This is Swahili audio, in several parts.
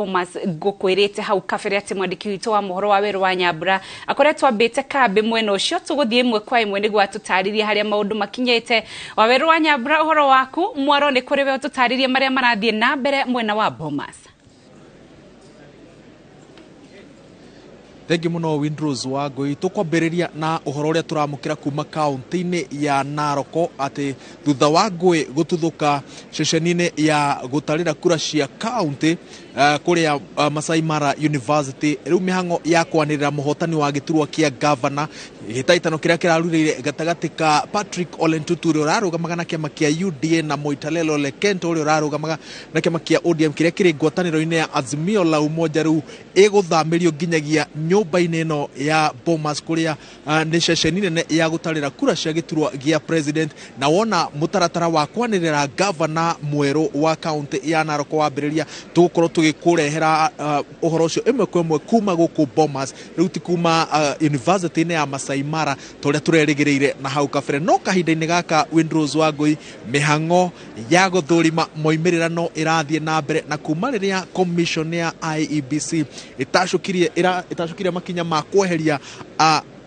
Bomas gukwirite hau kabere ati mwandiki witũ wa mohoro wa Weru wa Nyambura akoretwo ambite kambi mwena ucio tuguthie imwe kwa imwe niguo atutaririe haria maundu makinyite. Wa Weru wa Nyambura, uhoro waku mwaro ni kuri we ututaririe maria marathie na mbere mwena wa Bomas. Thank you muno Windrose wa Ngui. Tukwambiriria na uhoro uria turamukira kuma kaunti-ini ya Naroko ati thutha wa Ngui gututhuka ceceni-ini ya gutarira kura cia kaunti kuria Masai Mara University, riu mihango ya kwanirira muhotani wa giturwa kia governor gitaitano kiria kirarurire gatagati ka Patrick Ole Ntutu uria urarugamaga na kiama kia UDA na Moitalelo Lekento uria urarugamaga na kiama kia ODM kiria kiri ngwataniro-ini ya Azimio la Umoja, riu iguthamirio nginyagia nyumba-ini ino ya Bomas kuria ni ceceni nene ya gutarira kura cia giturwa gia president, na wona mutaratara wa kwanirira governor mweru wa kaunti ya Naroko wambiriria tugukorwo tugikurehera uhoro ucio imwe kwa imwe kuma guku Bomas, riu ti kuma university-ini ya Masai Mara turia turerigireire na hau kabere. No kahinda-ini gaka Windrose wa Ngui, mihango ya guthurima moimirira no irathie na mbere, na kuma riria commission ya IEBC itacukirie makinya ma kweheria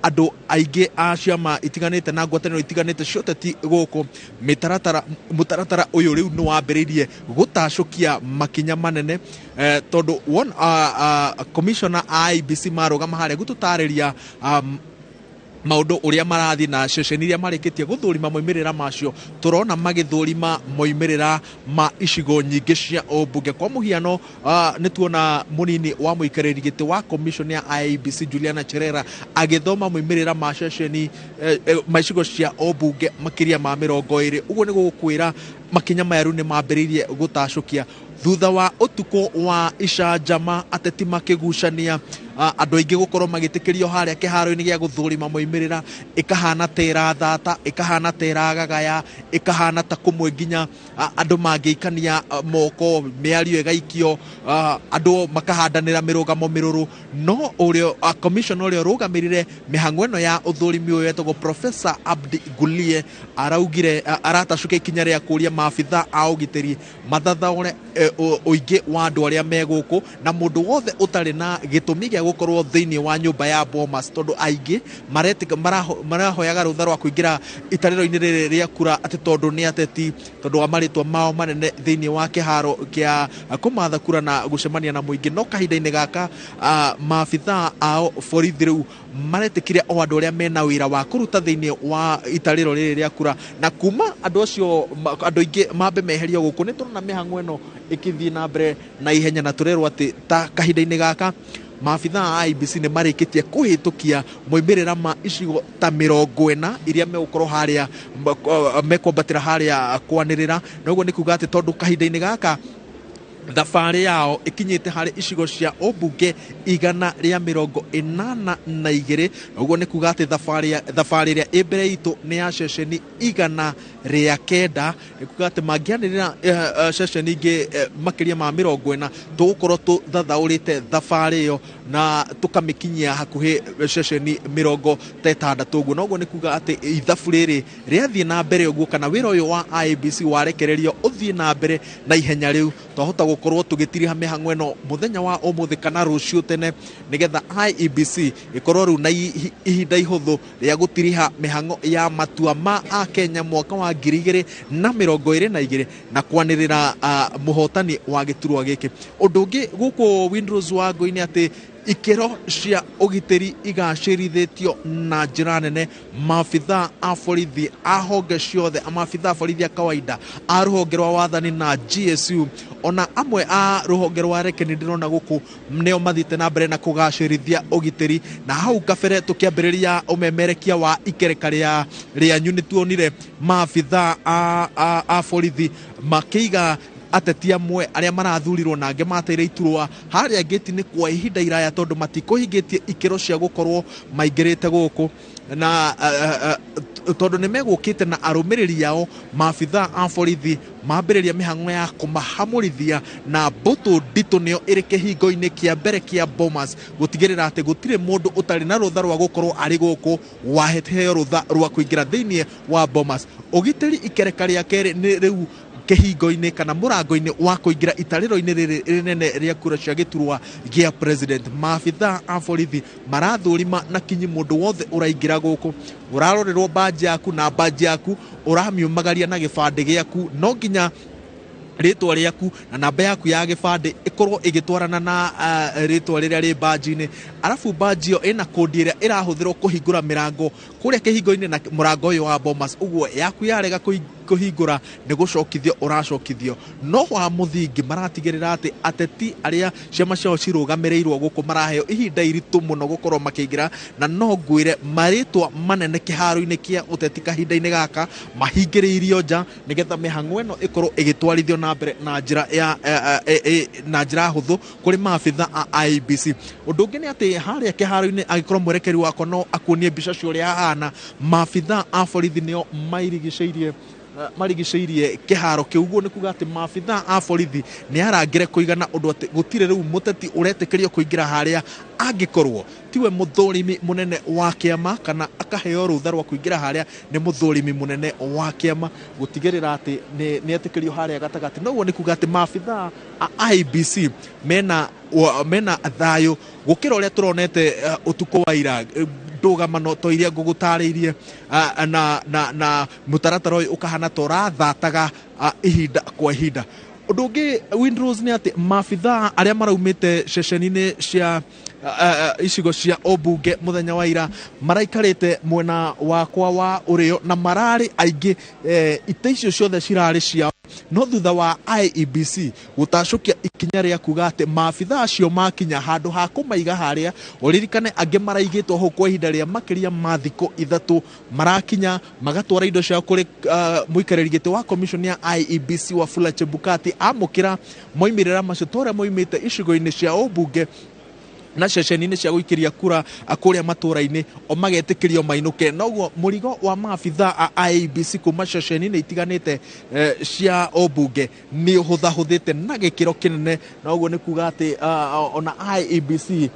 andu aingi a ciama itiganite na ngwataniro itiganite cioteti guku mutaratara uyu riu no wambiririe gutacukia makinya manene tondu commissioner IEBC marugama haria gututariria maundu uria marathi na ceceni iria marikitie guthurima moimirira macio. Turona magithurima moimirira ma icigo nyingi cia obunge. Kwa muhiano ni tuona munini wa muikariri giti wa commission ya IEBC Juliana Cherera agithoma moimirira ma ceceni maicigo cia obunge makiria ma 20. Uguo ni gukwira makinya maya riu ni mambiririe gutacukia thutha wa utuko wa icanjama ateti makigucania andu aingi gukorwo magitikirio haria kiharo-ini gia guthurima moimirira, ikahana tera thata, ikahana tera gagaya, ikahana ta kumwe nginya andu mangiikania moko, miario igaikio, andu makahandanira mirugamo miruru. No urio commission urio rugamirire mihango ino ya uthurimi uyu etagwo Professor Abdi Gulie araugire aratacukia ikinya ria kuria maabitha a ugitiri mathathaure uingi wa andu aria meguku na mundu wothe utari na gitumi gia gukorwo thiini wa nyumba ya Bomas, tondu aingi marahoyaga rutha rwa kuingira itariro-ini riri ria kura ati tondu ni ateti, tondu wa maritwa mao manene thiini wa kiharo kia kumatha kura na gucemania na muingi. No kahinda-ini gaka maabitha ao borithi riu maretikiria o andu aria mena wira wa kuruta thiini wa itariro riri ria kura, na kuma andu acio andu aingi mambe meherio guku ni turona mihango ino ikithii na mbere na ihenya, na turerwo ati ta kahinda-ini gaka maabitha a IEBC ni marikitie kuhitukia moimirira ma icigo ta 40 iria megukorwo haria mekwambatira haria kwanirira. Noguo ni kuga ati tondu kahinda-ini gaka thabari yao ikinyite hari icigo cia obunge 182. Uguo ni kuga ati thabari iria imbere itu ni ya ceceni 109. Ni kuga ati mangianirira ceceni ingi makiria ma 40 tugukorwo tuthathaurite thabari iyo na tukamikinyia hakuhi ceceni 60. Uguo noguo ni kuga ati ithabu riri riathie na mbere uguo, kana wira uyu wa IEBC warekererio uthie na mbere na ihenya riu, twahota gukorwo tugitiriha mihango ino muthenya wa umuthi kana rucio tene, nigetha IEBC ikorwo riu na ihinda ihuthu ria gutiriha mihango ya matua ma a Kenya mwaka wa 2022 na kwanirira muhotani wa giturwa giki. Undu ungi guku Windrose wa Ngui ni ati ikero cia ugitiri igacirithitio na njira nene. Maabitha a borithi a honge ciothe, maabitha a borithi a kawaida a ruhonge rwa wathani na GSU ona amwe a ruhonge rwa rekeni ndirona guku neo mathite na mbere na kugacirithia ugitiri. Na hau kabere tukiambiriria umemerekia wa ikereka ria nyuni tuonire maabitha a borithi makiiga ateti amwe aria marathurirwo na ange mateire iturwa haria gate-ini kwa ihinda iraya tondu matikuhingitie ikero cia gukorwo maingirite guku, na tondu ni megukite na arumiriri yao maabitha a borithi mambiriria mihango ya kumahamurithia na mbutu nditu nio iri kihingo-ini kia mbere kia Bomas gutigirira ati gutire mundu utari na rutha rwa gukorwo ari guku wahetheo rutha rwa kuingira thiini wa Bomas. Ugitiri ikereka ria keri ni riu kihingo-ini kana murango-ini wa kuingira itariro-ini riri rinene ria kura cia giturwa gia president. Maabitha a borithi marathurima na kinyi mundu wothe uraingira guku, urarorerwo baji yaku na baji yaku uramiumagaria na gibande giaku, no nginya ritwa riaku na namba yaku ya gibande ikorwo igitwarana na ritwa riria ri baji-ini. Arafu baji yo ina kodi iria irahuthirwo kuhingura mirango kuria kihingo-ini na murango uyu wa Bomas, uguo yaku yarega kuhingura ni gucokithio uracokithio. No wa muthingi maratigirira ati ateti aria ciama ciao cirugamirĩirwo guku maraheo ihinda iritu muno gukorwo makiingira, na no ngwire maritwa manene kiharo-ini kia uteti kahinda-ini gaka mahingĩrĩirio nja nigetha mihang'o ĩno ikorwo igitwarithio na mbere na njira ya na njira huthu kuri maabitha a IEBC. Undu ungi ni ati haria kiharo-ini agikorwo mwerekeri wako no akuonie mbica cia uria hahana, maabitha a borithi nio marigicĩirie kiharo kiu. Guo ni kuga ati maabitha a borithi ni arangire kuigana undu ati gutire riu muteti uretekerio kuingira haria angikorwo tiwe muthurimi munene wa kiama kana akaheo rutha rwa kuingira haria ni muthurimi munene wa kiama gutigirira ati ni etekerio haria gatagati. No guo ni kuga ati maabitha a IEBC mena thayo gukira uria turonete utuko wa ira ndugamano to iria ngugutariirie na mutaratara uyu ukahana torathataga ihinda kwa ihinda. Undu ungi Windrose ni ati maabitha aria maraumite ceceni-ini cia icigo cia obunge muthenya wa ira maraikarite mwena wakwa wa urio na marari aingi ite icio ciothe cirari ciao, no thutha wa IEBC gutacokia ikinya ria kuga ati maabitha acio makinya handu ha kumaiga haria, uririkane angi maraigitwo ho kwa ihinda ria makiria ma thiko ithatu, marakinya magatwara indo ciao kuri muikariri giti wa commission ya IEBC Wafula Chebukati amukira moimirira macio toria moimite icigo-ini cia obunge na ceceni-ini cia guikiria kura akuria matura-ini o magetikirio mainuke. Noguo murigo wa maabitha a IEBC kuma ceceni-ini itiganite cia obunge ni huthahuthite na gikiro kinene. Noguo ni kuga ati ona IEBC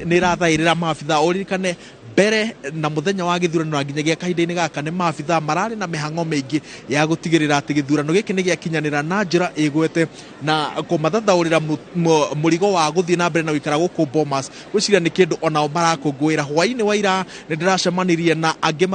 ni rathairira maabitha. Uririkane mbere na muthenya wa githurano na nginyagia kahinda-ini gaka ni maabitha marari na mihang'o mingi ya gutigirira ati githurano giki ni giakinyanira na njira igwete na kumathathaurira murigo wa guthii na mbere na wikara guku Bomas. Gwiciria ni kindu onao marakungwira. Hwaini wa ira ni ndiracemanirie na angi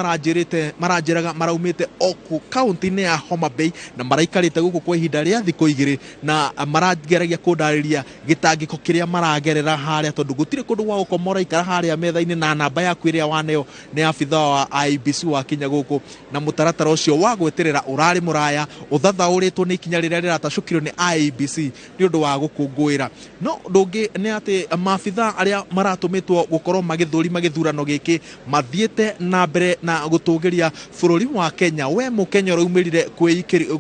maranjiraga maraumite oku kaunti-ini ya Homa Bay na maraikarite guku kwa ihinda ria thikũ igĩrĩ na marageragia kundariria gitangiko kiria maragerera haria tondu gutire kundu gwa gukomora ikara haria metha-ini na namba yaku iria waneo ni abitha wa IEBC wa kinya guku na mutaratara ucio wa gweterera urari muraya uthathauritwo ni ikinya riria riratacukirio ni IEBC ni undu wa gukungwira. No ndungi ni ati maabitha aria maratumitwo gukorwo magithurima githurano giki mathiete na mbere na gutugiria bururi wa Kenya. We mukenya uraumirire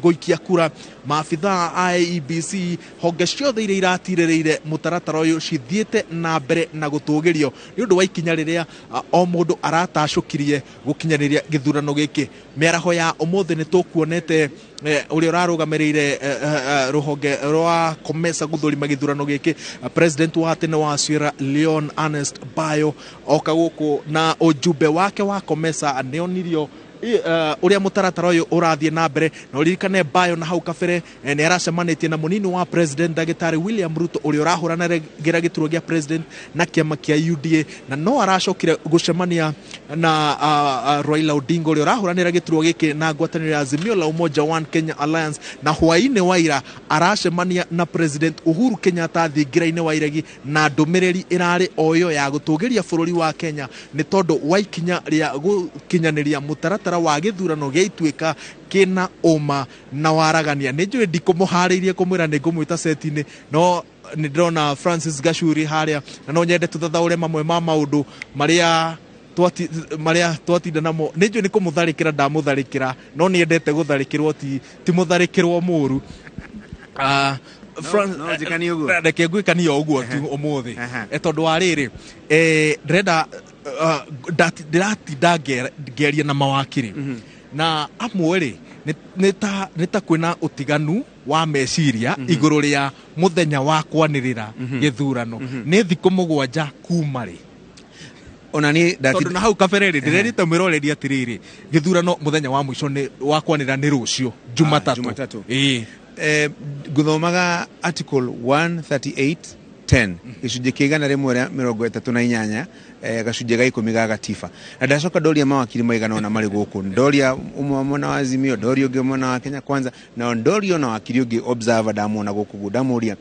guikia kura, maabitha a IEBC honge ciothe iria iratirĩrĩire mutaratara uyu cithiete na mbere na gutugirio ni undu wa ikinya riria o mundu aratacukirie gukinyaniria githurano giki. Miaraho ya umuthi ni tukuonete uria urarugamirire ruhonge rwa komesa guthurima githurano giki president wa tene wa Sierra Leone Ernest Bayo oka guku na ujumbe wake wa komesa neonirio uria mutaratara uyu urathie na mbere. Na uririkane Bayo na hau kabere ni aracemanitie na munini wa president Dagitari William Ruto uria urahurana gira gituro gia president na kiama kia UDA, na no aracokire gucemania na Raila Odinga uria urahuranira gituro giki na ngwataniro ya Azimio la Umoja One Kenya Alliance, na hwaini wa ira aracemania na president Uhuru Kenyatta thingira-ini wa iregi na ndumiriri irari oyo ya gutugiria bururi wa Kenya ni tondu wa ikinya ria gukinyaniria mutaratara wa githurano giatuika kina uma na waragania. Ni njui ndikumuhariirie kumwira ni ngumwita seti-ini, no ni ndona Francis Gachuri haria na no nyende tuthathaure mamwe ma maundu maria twatinda namo. Ni njui ni kumutharikira ndamutharikira, no ni endete gutharikirwo ti mutharikirwo muru. Reke ngwikania uguo tu umuthi tondu wa riri ndirenda ndiratinda ngeria na mawakiri na amwe ri ni ta kwina utiganu wa meciria iguru ria muthenya wa kwanirira githurano ni thiku mugwanja kuma ri onani tondu na hau kabereri ndirerite mwiroreri atiriri githurano muthenya wa mwisho ni wakwanira ni rucio Jumatatu guthomaga article 138:10 gicunjĩ kĩa 138 gacunjĩ ga 10 ga gatiba na ndacoka ndoria mawakiri maigana ona marĩ gũkũ ndoria umwe mwena wa Azimio ndoria ũngĩ mwena wa Kenya Kwanza na ndoria na wakiri ũngĩ Observer ndamona gũkũ ndamuria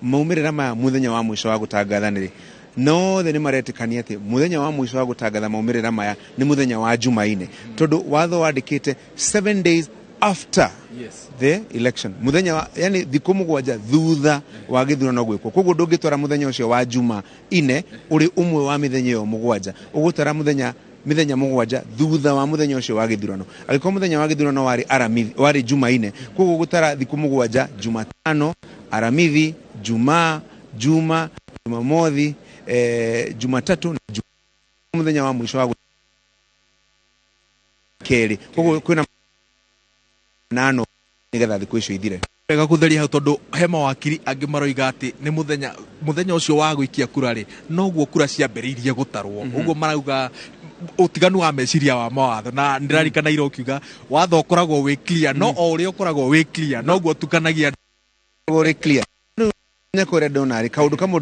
maumĩrĩra maya muthenya wa mwisho wa gũtangatha nĩ no the nĩ maretikania atĩ muthenya wa mwisho wa gũtangatha maumĩrĩra maya nĩ muthenya wa Jumaine tondu watho wandĩkĩte 7 days after the election muthenya wa yani thikũ mũgwanja thutha wa gĩthurano gwĩkwo koguo ndũngĩtwara muthenya ũcio wa Jumaine ũrĩ umwe wa mĩthenya ĩyo mũgwanja ũgũtara mĩthenya mũgwanja thutha wa muthenya ũcio wa gĩthurano angĩkorwo muthenya wa gĩthurano warĩ Jumaine koguo ũgũtara thikũ mũgwanja Jumatano Aramithi Jumamothi Jumatatu na muthenya wa mwisho wa keri koguo kwina nano nigetha thikũ icio ithire wega kutheria hau tondu he mawakiri angi maroiga ati ni muthenya ucio wa gwikia kura ri noguo kura ciambĩrĩirie gutarwo uguo marauga utiganu wa meciria wa mawatho na ndirarikana ira ukiuga watho ukoragwo wi clear no o uria ukoragwo wi clear noguo tukanagia uri clear nyakore donari kaundu kamwe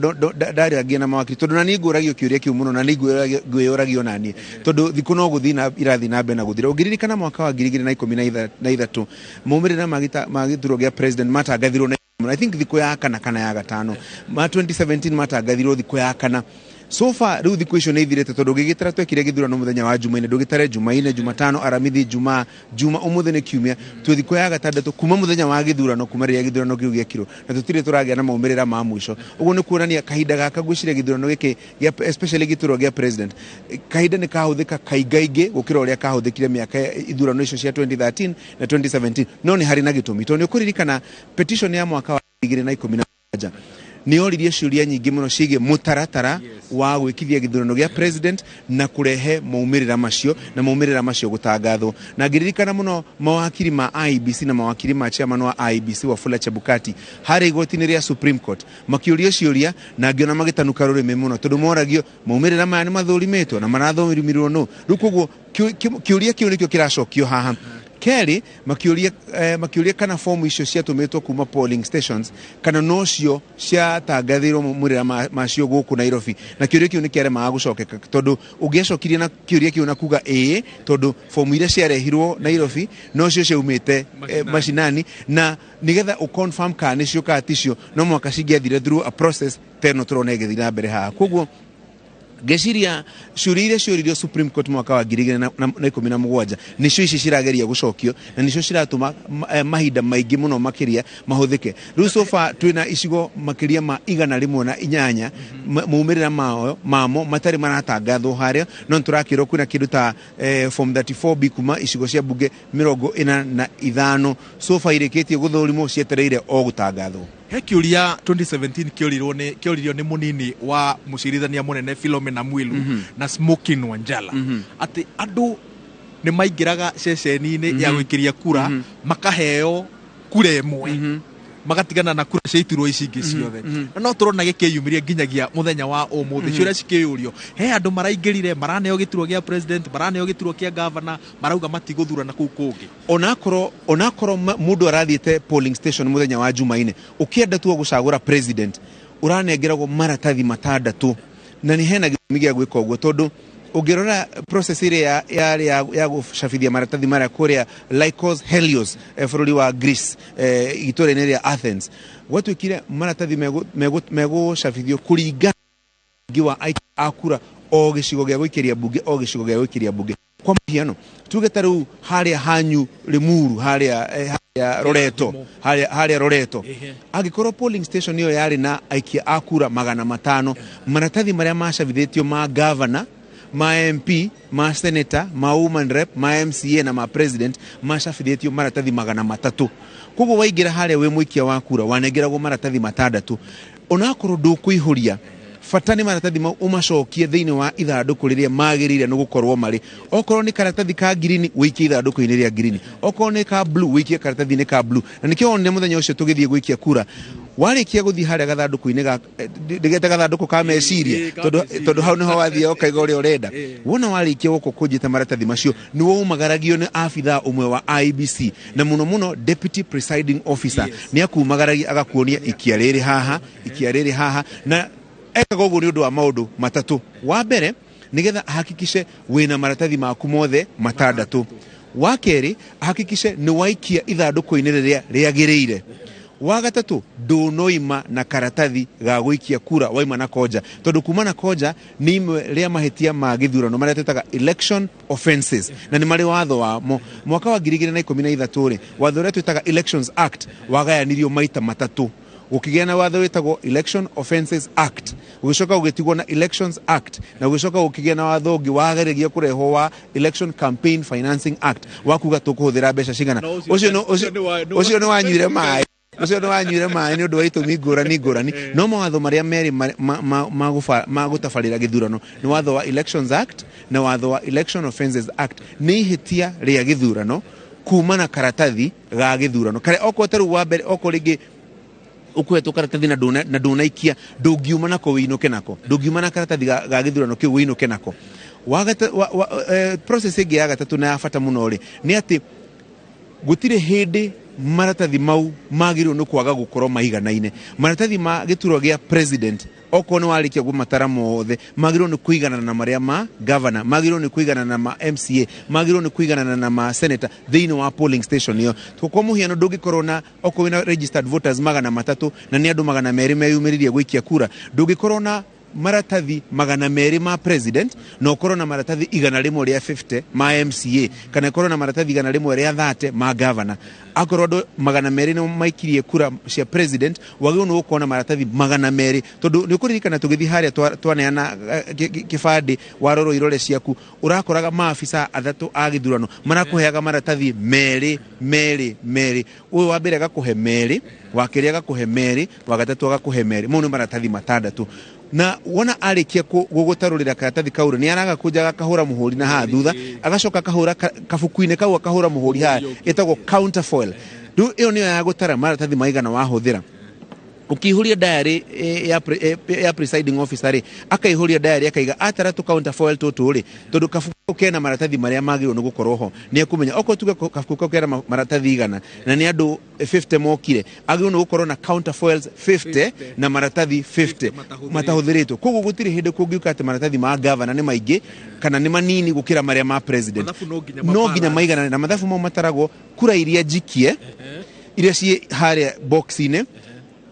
ndariagia na mawakiri tondu na ni nguragio kiuria kiu muno na ni ngwĩyũragio nani tondu thikũ no guthina irathi na mbere na guthira ũngĩririkana mwaka wa 2013 maumĩrĩra ma gĩthurano gĩa president matangathirwo na I think thikũ ya kana ya gatano ma 2017 matangathirwo thikũ ya kana so far riu thikũ icio nĩ ithirĩte tondu ũngĩgĩtara twekire gĩthurano muthenya wa Jumaine ndũgĩtare Jumaine Jumatano Aramithi Juma ũmũthĩ nĩ kiumia twĩ thikũ ya gatandatũ kuma muthenya wa gĩthurano kuma rĩrĩa gĩthurano kĩu gĩekirwo na tũtirĩ tũragĩa na maumĩrĩra ma mwisho ũguo nĩ kuonania kahinda gaka gwĩciria gĩthurano gĩkĩ especially gĩthurano gĩa president kahinda nĩ kahũthĩka kaingaingĩ gũkĩra ũrĩa kahũthĩkire mĩaka ithurano icio cia 2013 na 2017 no nĩ harĩ na gĩtũmi tondu nĩ ũkũririkana petition ya mwaka wa 2017 ni oririe ciuria nyingi muno ciĩgiĩ mutaratara wa gwĩkithia gĩthurano gĩa president na kurehe maumĩrĩra macio na maumĩrĩra macio gũtangathwo na ngĩririkana muno mawakiri ma IEBC na mawakiri ma chairman wa IEBC Wafula Chebukati harĩ igoti-inĩ rĩa Supreme Court makĩũria ciuria na ngĩona magĩtanuka rũrĩmĩ muno tondu moragio maumĩrĩra maya nĩ mathũrimĩtwo na marathomirwo no rĩu koguo kiuria kĩu nĩkĩo kĩracokio haha Kerry makiuria kana fomu icio ciatũmĩtwo kuma polling stations kana nocio ciatangathirwo maumĩrĩra macio gũkũ Nairobi na kiuria kĩu nĩ kĩarema gũcokeka tondu ũngĩacokirie na kiuria kĩu na kuga tondu fomu iria ciarehirwo Nairobi nocio ciaumĩte mashinani na nigetha ũconfirm kana nĩcio kana ticio no mwaka cingĩathire through a process teno tũrona igĩthiĩ na mbere haha koguo geciria ciuria iria cioririo Supreme Court mwaka wa 2017 nicio ici cirageria gucokio na nicio ciratuma mahinda maingĩ muno makiria mahũthĩke rĩu so far twina icigo makiria ma 108 maumĩrĩra mamo matarĩ maratangathwo harĩa no turakĩrwo kwina kĩndũ ta form 34B kuma icigo cia bunge 45 so far irĩkĩtie gũthũrimwo cietereire o gũtangathwo he kiuria 2017 kioririo ni munini wa mucirithania munene Philomena Mwilu na Smokin Wanjala ati andu ni maingiraga ceceni-inĩ ya gwikiria kura makaheo kura ĩmwe magatigana na kura ciaitirwo ici ingĩ ciothe no turona gĩkĩyumĩria nginyagia muthenya wa ũmũthĩ ciũria cikĩyũrio he andũ maraingĩrire maraneo gĩturwa gĩa president maraneo gĩturwa kĩa governor marauga matigũthurana kũu kũngĩ onakorwo mũndũ arathiĩte polling station muthenya wa Jumaine ũkĩenda tu gũcagũra president ũranengeragwo maratathi 6 na nĩ hena gĩtũmi gĩa gwĩka ũguo tondu ũngĩrora process ĩrĩa ya gũcabithia maratathi marĩa kũrĩa Lycos Helios bũrũri wa Greece itũũra-inĩ rĩa Athens gwatuĩkire maratathi megũcabithio kũringana wa akura o gĩcigo gĩa gũikĩria bunge kwa mũhiano tuge ta rĩu harĩa hanyu Limuru harĩa Roreto angĩkorwo polling station ĩyo yarĩ na aikia akura 500 maratathi marĩa macabithĩtio ma governor ma MP, ma senator, ma woman rep, ma MCA na ma president macabithĩtio maratathi 300 koguo waingĩra harĩa wĩ mũikia wa kura wanengeragwo maratathi 6 onakorwo ndũkũihũria bata nĩ maratathi mau ũmacokie thĩinĩ wa ithandũkũ rĩrĩa magĩrĩire nĩ gũkorwo marĩ okorwo nĩ karatathi ka green wĩikie ithandũkũ-inĩ rĩa green okorwo nĩ ka blue wĩikie karatathi-inĩ ka blue na nĩkĩo onire mũthenya ũcio tũgĩthiĩ gũikia kura warikia guthi haria gathanduku-ini ga ndigete gathanduku ka meciria tondu hau niho wathie ukaiga uria urenda wona warikia guko kunjita maratathi macio ni waumagaragio ni abitha umwe wa IBC na muno deputy presiding officer ni akumagaragia agakuonia ikia riri haha na ekaga uguo ni undu wa maundu matatu wa mbere nigetha hakikishe wina maratathi maku mothe matandatu wa keri hakikishe ni waikia ithanduku-ini riria riagiriire wa gatatu ndunoima na karatathi ga gwikia kura waima na koja tondu kuma na koja ni imwe ria mahitia ma githurano maria twitaga election offenses na ni mari watho wamo mwaka wa 2013 ri watho ria twitaga Elections Act wagayanirio maita matatu ukigia na watho witagwo Election Offenses Act ugicoka ugitigwo na Elections Act na ugicoka ukigia na watho ungi wagerigia kureho wa Election Campaign Financing Act wakuga tukuhuthira mbeca cigana ucio ni wanyuire mai ucio ni wanyuire mai ni undu wa itumi ngurani no mawatho maria meri magutabarira githurano ni watho wa Elections Act na watho wa Election Offenses Act ni hitia ria githurano kuma na karatathi ga githurano kare okoteru wa mbere okoringi ukwetu karatathi na ndunaikia ndungiuma nako wiinuke nako ndungiuma na karatathi ga githurano kiu wiinuke nako process ingi ya gatatu na bata muno ri ni ati gutire hindi maratathi mau magirwo ni kwaga gukorwo maiganaine maratathi ma gituro gia president oko ni warikia gumatara mothe magirwo ni kuigana na maria ma governor magirwo ni kuigana na ma MCA magirwo ni kuigana na ma senator thiini wa polling station iyo kwa muhiano ndungikorwo na oko wina registered voters magana matatu na ni andu magana meri meyumiririe gwikia kura ndungikorwo na maratathi magana meri ma president no korona maratathi igana rimwe ria 50 ma MCA kana korona maratathi igana rimwe ria 30 ma governor akorodo magana meri no maikirie kura cia president wagio no ukona maratathi magana meri tondu ni kuririkana tugithi haria twaneana kifadi waroro irore ciaku urakoraga maafisa athatu a githurano marakuheaga maratathi meri uyu wa mbere agakuhe meri wa keri agakuhe meri wa gatatu agakuhe meri mo ni maratathi matandatu na wona arikia gugutarurira karatathi kaure ni araga kujaga kahura muhuri na ha thutha agacoka kahura kafuku-ine kau akahura muhuri ha etagwo counterfoil ndu iyo niyo ya gutara maratathi maigana wahuthira ukihuria diary ya presiding officer ri akaihuria diary akaiga atara tu counterfoil tuturi tondu kafuku kena maratathi maria magirwo ni gukorwo ho ni akumenya oko tuge kafuku kena maratathi igana na ni andu 50 mokire agirwo ni gukorwo na counterfoils 50 na maratathi 50 matahuthiritwo koguo gutiri hindi kungiuka ati maratathi ma governor ni maingi kana ni manini gukira maria ma president no nginya maigana na mathafu mau mataragwo kura iria jikie iria ci haria box-ine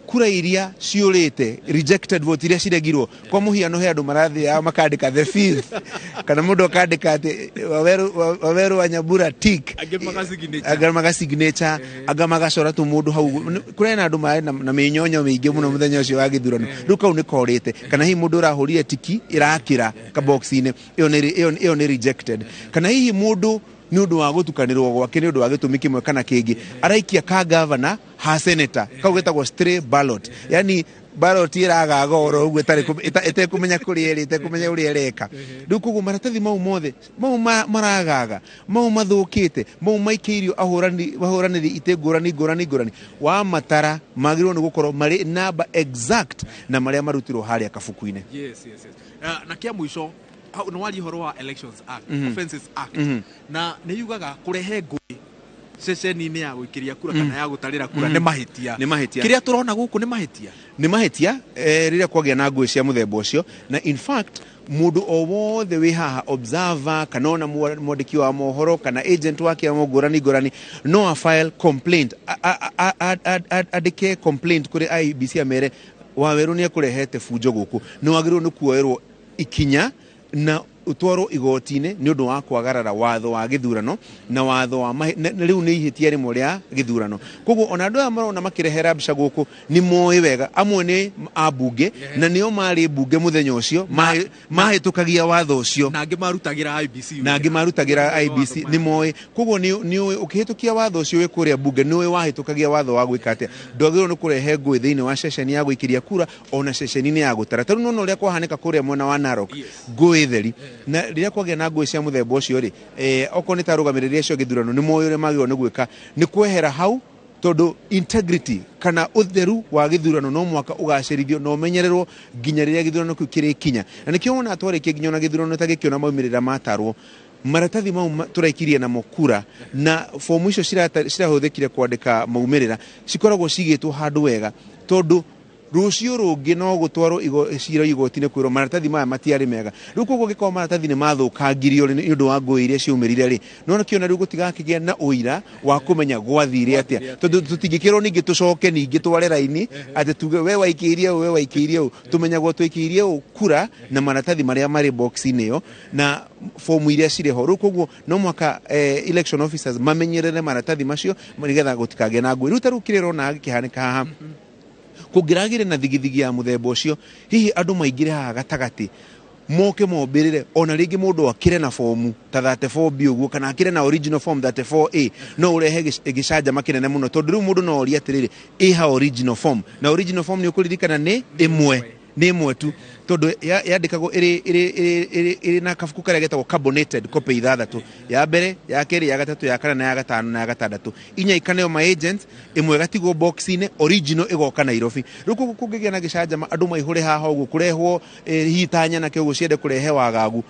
kura iria ciurite rejected vote iria ciregirwo kwa muhiano he andu marathi ya makandika the fifth kana mundu akandika ati waweru wa Nyambura tick agamaga signature agamagacora tu mundu hau kura na andu mari na minyonyo mingi muno muthenya ucio wa githurano ruka unikorite kana hi mundu urahurire tiki irakira ka box-ine iyo ni rejected kana hihi mundu ni undu wa gutukanirwo gwake ni undu wa gitumi kimwe kana kingi araikia ka governor ha senator kaugetagwo stray ballot yani ballot iraga goro ugu ete kumenya kuri ete kumenya uri ereka ndukugu maratathi mau mothe mau maragaga mau mathukite mau maikirio ahoraniri itengurani wa matara magirwo ni gukorwo mari number exact na maria marutirwo haria kafuku-ine yes na kia mwisho no wali horo wa Elections Act Offenses Act na ni yugaga kurehe ngui ceceni-ini ya gwikiria kura kana ya gutarira kura ni mahitia kiria turona guku ni mahitia riria kwagia na ngui cia muthemba ucio na in fact mundu o wothe wi haha observer kana ona mwandiki wa mohoro kana agent wake wa ngurani no a file complaint adike complaint kuri IBC amere waweru ni akurehete fujo guku ni wagirwo ni kuoerwo ikinya na utwaro igoti-ine ni undu wa kwagarara watho wa githurano na watho wa riu ni ihitia rimwe ria githurano koguo ona andu aya marona makirehera mbica guku ni moi wega amwe ni abunge na nio mari bunge muthenya ucio mahitukagia watho ucio na angi marutagira IBC ni moi koguo ni ukihitukia watho ucio wi kuria bunge ni wahitukagia watho wa gwikate ndogirwo ni kurehe ngui thiini wa session ya gwikiria kura ona session-ini ya gutara taru nono ria kwahanika kuria mwena wa Narok ngui theri na riria kwagia na ngui cia muthemba ucio ri oko ni tarugamiriria cio githurano ni moyo ri magirwo ni gwika ni kwehera hau tondu integrity kana utheru wa githurano no mwaka ugacerithio no menyererwo nginya riria githurano kiu kirikinya na nikio wona atwarikie nginya na githurano ta gikiona maumirira matarwo maratathi mau turaikirie na mokura na fomu icio cirahuthikire kwandika maumirira cikoragwo cigitwo handu wega tondu rucio rungi no gutwarwo cira igotine kwirwo maratathi maya matiari mega riu koguo gikoma maratathi ni mathukangirio ni undu wa ngui iria ciumirire ri no kiona riu gutigakigia na uira wa kumenya gwathire atia tondu tutingikirwo ningi tucoke ningi tware raini ati tuge we waikirie tumenyagwo twikirie kura na maratathi maria mari box inio na fomu iria cireho riu koguo no mwaka election officers mamenyerere maratathi macio nigetha gutikage na ngui riu tarukiriro na gikihanika haha kugiragire na thigithigi ya muthemba ucio hihi andu maingire haha gatagati moke mombirire ona ringi mundu akire na fomu ta 34B uguo kana akire na original form 34A no urehe gicanja makinene muno tondu riu mundu no oria atiriri ha original form na original form ni ukuririkana ni imwe tu tondu yandikagwo iri na kafuku karia getagwo carbonated copy ithathatu ya mbere ya keri ya gatatu ya kana na ya gatano na ya gatandatu inya ikaneo ma agents imwe gatigwo box ine original igoka Nairobi riu kungigia na gicanja andu maihure haha uguo kurehwo hitanya na kiugo ciende kurehe wagagu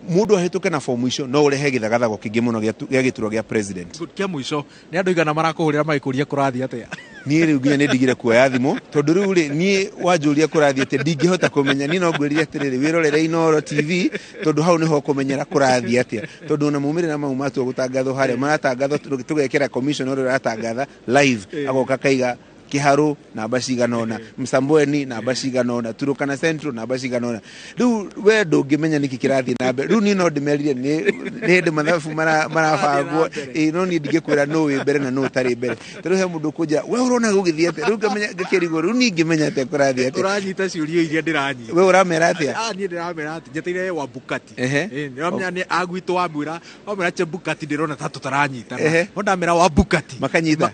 mundu ahituke na fomu icio no urehe githagathago kingi muno gia gituro gia president kia muico ni andu igana marakuhurira magikuria kurathi atia ni riu nginya ni ndigire kuoya thimu tondu riu ri ni wanjuria kurathi ati ndingihota kumenya ni no ngwirire atiriri wirorere Inooro TV tondu hau niho kumenyera kurathi atia tondu na mumirira mau matu gutangatho haria maratangatho tugekera commission uri ratangatha live agoka kaiga Kiharu na bashiganona Msambweni na bashiganona Turukana Central na bashiganona riu we ndungimenya niki kirathi nambe riu ni no ndimerire ni ndi mathabu marafagwo no ni ndigikuira no wi mbere na no tari mbere riu he mundu kuja we urona gugithie ate riu ngamenya ngakirigo riu ni ngimenya ate kurathi ate uranyita ciurio iria ndiranyita we uramera atia ni ndiramera ati njeteire wa Bukati ndiramenya ni agwito wa mwira che Bukati ndirona tatu taranyita no ndamera wa Bukati makanyita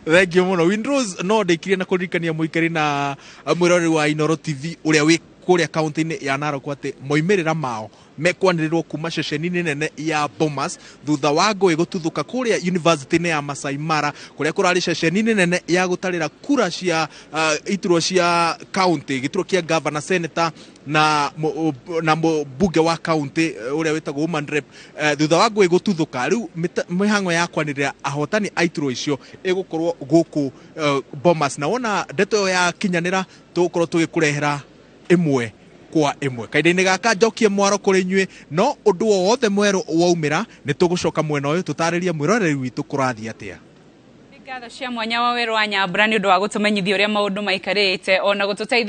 Thank you muno Windrose no ndekirie na kuririkania muikari na mwirori wa Inooro TV uria wi kuria kaunti-ini ya Narok ati moimirira mao mekwanirirwo kuma ceceni nene ya Bomas thutha wa ngui gututhuka kuria university-ini ya Masai Mara kuria kurari ceceni nene ya gutarira kura cia ituro cia county gituro kia governor senator na bunge wa county uria wetagwo woman rep thutha wa ngui gututhuka riu mihango ya kwanirira ahotani aituro icio igukorwo guku Bomas na wona ndeto ya kinyanira tukorwo tugikurehera imwe kwa imwe kaida-ini gaka njokie mwaro kuri nyue no undu wothe mweru waumira ni tugucoka mwena uyu tutariria mwiroreri witu kurathi atia ngatho cia mwanya wa weru wa Nyambura ni undu wa gutumenyithia uria maundu maikarite ona gututeithia